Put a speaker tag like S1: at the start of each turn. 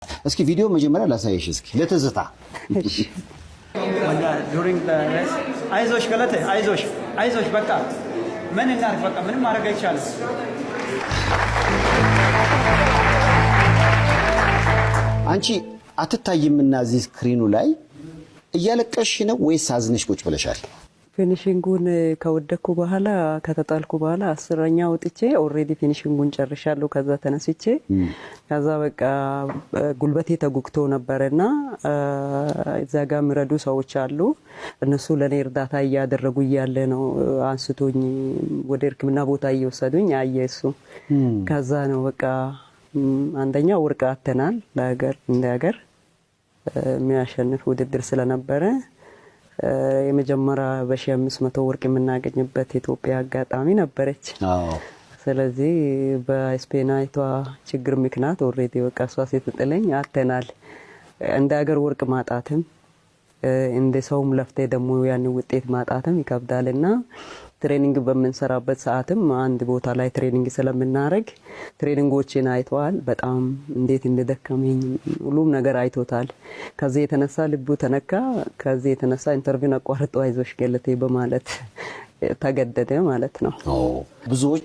S1: እስኪ ቪዲዮ መጀመሪያ ላሳይሽ እስኪ ለትዝታ
S2: during the race አይዞሽ ገለቴ አይዞሽ በቃ ምን እናርግ በቃ ምንም ማድረግ አይቻልም
S1: አንቺ አትታይምና እዚህ ስክሪኑ ላይ እያለቀሽ ነው ወይስ አዝነሽ ቁጭ ብለሻል
S3: ፊኒሺንጉን ከወደኩ በኋላ ከተጣልኩ በኋላ 10ኛ ወጥቼ ኦሬዲ ፊኒሺንጉን ጨርሻለሁ ከዛ ተነስቼ ከዛ በቃ ጉልበቴ ተጉክቶ ነበርና እዛ ጋር ምረዱ ሰዎች አሉ እነሱ ለኔ እርዳታ ያደረጉ ይያለ ነው አንስቶኝ ወደ ሕክምና ቦታ እየወሰዱኝ አየሱ ከዛ ነው በቃ አንደኛ ወርቅ አተናል ለሀገር እንደ ሀገር የሚያሸንፍ ውድድር ስለነበረ የመጀመሪያ በ1500 ወርቅ የምናገኝበት ኢትዮጵያ አጋጣሚ ነበረች ስለዚህ በስፔናይቷ ችግር ምክንያት ኦሬዲ በቃ ሷ ስትጥለኝ አተናል እንደ ሀገር ወርቅ ማጣትም እንደ ሰውም ለፍቴ ደግሞ ያን ውጤት ማጣትም ይከብዳልና ትሬኒንግ በመንሰራበት ሰዓትም አንድ ቦታ ላይ ትሬኒንግ ስለምናረግ ትሬኒንጎችን አይተዋል በጣም እንዴት እንደደከመኝ ሁሉም ነገር አይቶታል ከዚህ የተነሳ ልቡ ተነካ ከዚህ የተነሳ ኢንተርቪው አቋርጦ አይዞሽ ገለቴ በማለት ተገደደ ማለት ነው ብዙዎች